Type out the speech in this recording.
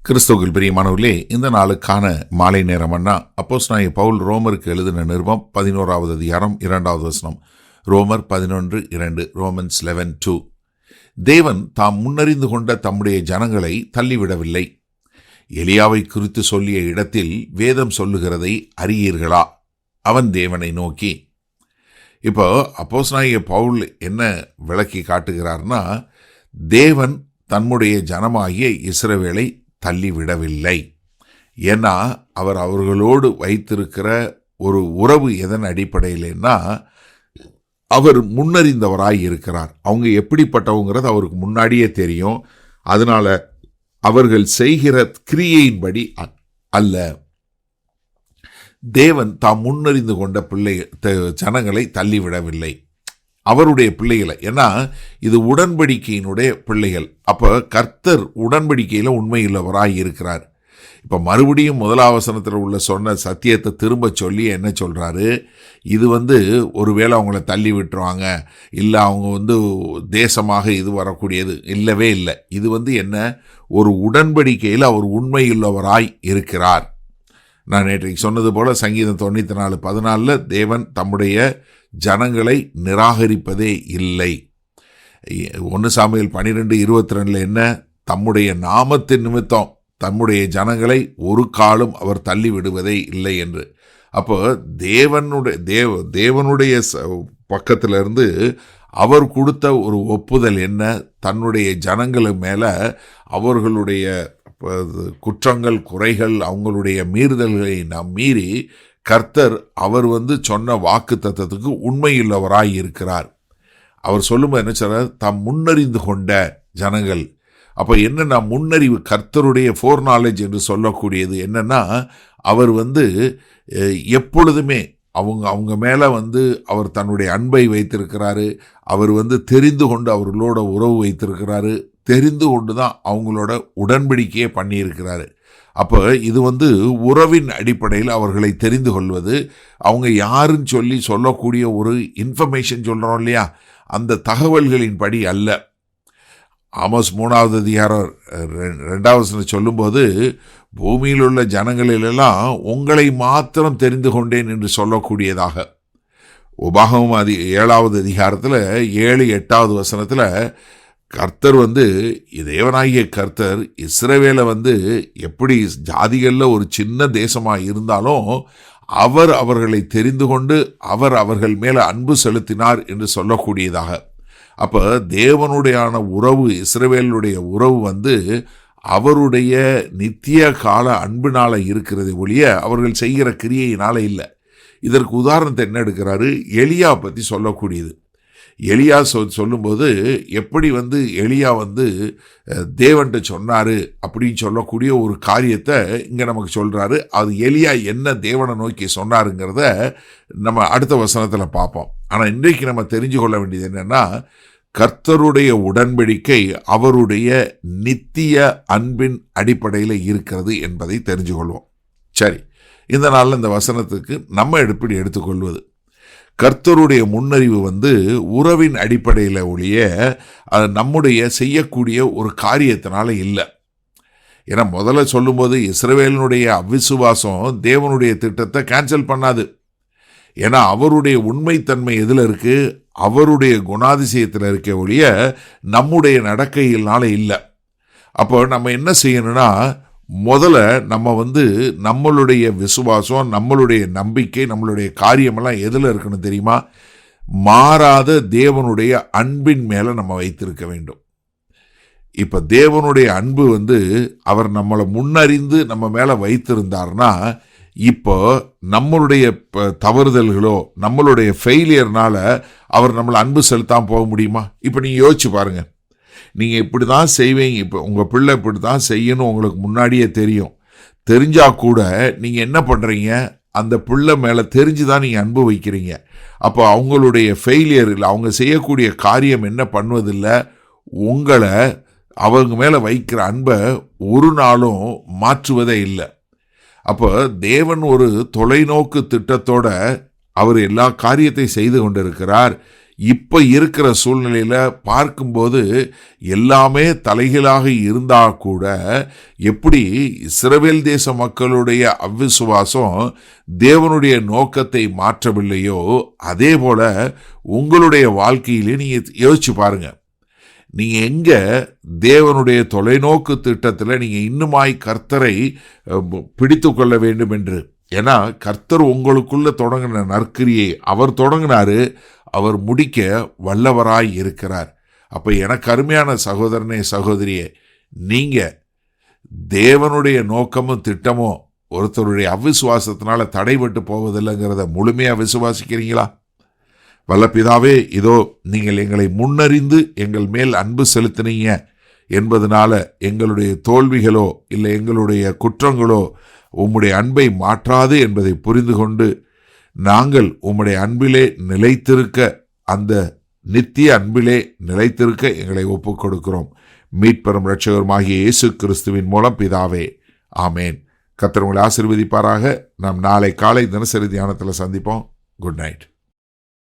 கிறிஸ்துவுக்குள் பிரியமானவர்களே, இந்த நாளுக்கான மாலை நேரம் அண்ணா அப்போஸ்தலனாகிய பவுல் ரோமருக்கு எழுதின நிருபம் 11வது அதிகாரம் 2வது வசனம். ரோமர் 11:2, ரோமன்ஸ் 11:2. தேவன் தாம் முன்னறிந்து கொண்ட தம்முடைய ஜனங்களை தள்ளிவிடவில்லை. எலியாவை குறித்து சொல்லிய இடத்தில் வேதம் சொல்லுகிறதை அறியீர்களா? அவன் தேவனை நோக்கி. இப்போ அப்போஸ்தலனாகிய பவுல் என்ன விளக்கி காட்டுகிறார்னா, தேவன் தம்முடைய ஜனமாகிய இஸ்ரவேலை தள்ளிவிடவில்லை. ஏன்னா அவர் அவர்களோடு வைத்திருக்கிற ஒரு உறவு எதன் அடிப்படையிலன்னா, அவர் முன்னறிந்தவராய் இருக்கிறார். அவங்க எப்படிப்பட்டவங்கிறது அவருக்கு முன்னாடியே தெரியும். அதனால அவர்கள் செய்கிற கிரியையின்படி அல்ல, தேவன் தாம் முன்னறிந்து கொண்ட ஜனங்களை தள்ளிவிடவில்லை, அவருடைய பிள்ளைகளை. ஏன்னா இது உடன்படிக்கையினுடைய பிள்ளைகள். அப்போ கர்த்தர் உடன்படிக்கையில் உண்மையுள்ளவராய் இருக்கிறார். இப்போ மறுபடியும் 1வது வசனத்தில் உள்ள சொன்ன சத்தியத்தை திரும்ப சொல்லி என்ன சொல்கிறாரு, இது ஒருவேளை அவங்கள தள்ளி விட்டுருவாங்க, இல்லை அவங்க தேசமாக இது வரக்கூடியது இல்லவே இல்லை. இது என்ன, ஒரு உடன்படிக்கையில் அவர் உண்மையுள்ளவராய் இருக்கிறார். நான் நேற்றைக்கு சொன்னது போல சங்கீதம் 94:14 தேவன் தம்முடைய ஜனங்களை நிராகரிப்பதே இல்லை. 1 சாமுவேல் 12:22 என்ன, தம்முடைய நாமத்தின் நிமித்தம் தம்முடைய ஜனங்களை ஒரு காலம் அவர் தள்ளி விடுவதே இல்லை என்று. அப்போ தேவனுடைய பக்கத்திலிருந்து அவர் கொடுத்த ஒரு ஒப்புதல் என்ன, தன்னுடைய ஜனங்கள் மேலே அவர்களுடைய குற்றங்கள் குறைகள் அவங்களுடைய மீறுதல்களை நாம் மீறி கர்த்தர் அவர் சொன்ன வாக்கு தத்தத்துக்கு உண்மையுள்ளவராய் இருக்கிறார். அவர் சொல்லும்போது என்ன சொல்றார், தாம் முன்னறிந்து கொண்ட ஜனங்கள். அப்போ என்னன்னா, முன்னறிவு கர்த்தருடைய ஃபோர் நாலேஜ் என்று சொல்லக்கூடியது என்னன்னா, அவர் எப்பொழுதுமே அவங்க மேலே அவர் தன்னுடைய அன்பை வைத்திருக்கிறாரு. அவர் தெரிந்து கொண்டு அவர்களோட உறவு வைத்திருக்கிறாரு. தெரிந்து கொண்டு தான் அவங்களோட உடன்படிக்கையே பண்ணியிருக்கிறாரு. அப்போ இது உறவின் அடிப்படையில் அவர்களை தெரிந்து கொள்வது, அவங்க யாருன்னு சொல்லக்கூடிய ஒரு இன்ஃபர்மேஷன் சொல்கிறோம் இல்லையா, அந்த தகவல்களின் படி அல்ல. ஆமோஸ் 3வது அதிகாரம் 2வது சொல்லும்போது, பூமியில் உள்ள ஜனங்களிலெல்லாம் உங்களை மாத்திரம் தெரிந்து கொண்டேன் என்று சொல்லக்கூடியதாக. உபாகமம் 7வது அதிகாரத்தில் 7-8வது வசனத்தில் கர்த்தர் தேவனாகிய கர்த்தர் இஸ்ரவேலை எப்படி ஜாதிகளில் ஒரு சின்ன தேசமாக இருந்தாலும் அவர்களை தெரிந்து கொண்டு அவர்கள் மேலே அன்பு செலுத்தினார் என்று சொல்லக்கூடியதாக. அப்போ தேவனுடையான உறவு, இஸ்ரவேலுடைய உறவு அவருடைய நித்திய கால அன்பினால் இருக்கிறது ஒழிய அவர்கள் செய்கிற கிரியையினால் இல்லை. இதற்கு உதாரணத்தை என்ன எடுக்கிறாரு, எலியா பற்றி சொல்லக்கூடியது. எலியா சொல்லும்போது எப்படி எலியா தேவன்கிட்ட சொன்னார் அப்படின்னு சொல்லக்கூடிய ஒரு காரியத்தை இங்கே நமக்கு சொல்கிறாரு. அது எலியா என்ன தேவனை நோக்கி சொன்னாருங்கிறத நம்ம அடுத்த வசனத்தில் பார்ப்போம். ஆனால் இன்றைக்கு நம்ம தெரிஞ்சு கொள்ள வேண்டியது என்னென்னா, கர்த்தருடைய உடன்படிக்கை அவருடைய நித்திய அன்பின் அடிப்படையில் இருக்கிறது என்பதை தெரிஞ்சு கொள்வோம். சரி, இந்த நாளில் இந்த வசனத்துக்கு நம்ம எப்படி எடுத்துக்கொள்வது? கர்த்தருடைய முன்னறிவு உறவின் அடிப்படையில் ஒழிய நம்முடைய செய்யக்கூடிய ஒரு காரியத்தினால இல்லை. ஏன்னா முதல்ல சொல்லும்போது இஸ்ரவேலினுடைய அவிசுவாசம் தேவனுடைய திட்டத்தை கேன்சல் பண்ணாது. ஏன்னா அவருடைய உண்மைத்தன்மை எதில் இருக்குது, அவருடைய குணாதிசயத்தில் இருக்க ஒழிய நம்முடைய நடக்கையினால இல்லை. அப்போ நம்ம என்ன செய்யணும்னா, முதல்ல நம்ம நம்மளுடைய விசுவாசம், நம்மளுடைய நம்பிக்கை, நம்மளுடைய காரியமெல்லாம் எதில் இருக்கணும் தெரியுமா? மாறாத தேவனுடைய அன்பின் மேலே நம்ம வைத்திருக்க வேண்டும். இப்போ தேவனுடைய அன்பு அவர் நம்மளை முன்னறிந்து நம்ம மேலே வைத்திருந்தார்னா, இப்போ நம்மளுடைய தவறுதல்களோ நம்மளுடைய ஃபெயிலியர்னால அவர் நம்மளை அன்பு செலுத்தாமல் போக முடியுமா? இப்போ நீங்கள் யோசிச்சு பாருங்கள். நீங்கள் இப்படி தான் செய்வீங்க, இப்போ உங்கள் பிள்ளை இப்படி தான் செய்யணும் உங்களுக்கு முன்னாடியே தெரியும். தெரிஞ்சால் கூட நீங்கள் என்ன பண்ணுறீங்க, அந்த பிள்ளை மேலே தெரிஞ்சு தான் நீங்கள் அன்பு வைக்கிறீங்க. அப்போ அவங்களுடைய ஃபெயிலியரில் அவங்க செய்யக்கூடிய காரியம் என்ன பண்ணுவதில்லை, உங்களை அவங்க மேலே வைக்கிற அன்பை ஒரு நாளும் மாற்றுவதே இல்லை. அப்போ தேவன் ஒரு தொலைநோக்கு திட்டத்தோட அவர் எல்லா காரியத்தை செய்து கொண்டிருக்கிறார். இப்போ இருக்கிற சூழ்நிலையில் பார்க்கும்போது எல்லாமே தலைகீழாக இருந்தா கூட எப்படி இஸ்ரவேல் தேச மக்களுடைய அவிசுவாசம் தேவனுடைய நோக்கத்தை மாற்றவில்லையோ, அதே போல உங்களுடைய வாழ்க்கையிலே நீங்கள் யோசிச்சு பாருங்க. நீங்கள் எங்கே தேவனுடைய தொலைநோக்கு திட்டத்தில் நீங்கள் இன்னுமாய் கர்த்தரை பிடித்து கொள்ள வேண்டும் என்று. ஏன்னா கர்த்தர் உங்களுக்குள்ள தொடங்கின நற்கிரியை அவர் தொடங்கினாரு, அவர் முடிக்க வல்லவராய் இருக்கிறார். அப்போ எனக்கு அருமையான சகோதரனே சகோதரியே, நீங்கள் தேவனுடைய நோக்கமும் திட்டமும் ஒருத்தருடைய அவிசுவாசத்தினால தடைபட்டு போவதில்லைங்கிறத முழுமையாக விசுவாசிக்கிறீங்களா? வல்ல பிதாவே, இதோ நீங்கள் எங்களை முன்னறிந்து எங்கள் மேல் அன்பு செலுத்தினீங்க என்பதனால எங்களுடைய தோல்விகளோ இல்லை எங்களுடைய குற்றங்களோ உம்முடைய அன்பை மாற்றாது என்பதை புரிந்து கொண்டு நாங்கள் உம்முடைய அன்பிலே நிலைத்திருக்க, அந்த நித்திய அன்பிலே நிலைத்திருக்க எங்களை ஒப்புக் கொடுக்கிறோம். மீட்பெரும் இரட்சகருமாகிய இயேசு கிறிஸ்துவின் மூலம் பிதாவே, ஆமேன். கர்த்தர் உங்களை ஆசீர்வதிப்பாராக. நாம் நாளை காலை தினசரி தியானத்தில் சந்திப்போம். Good night.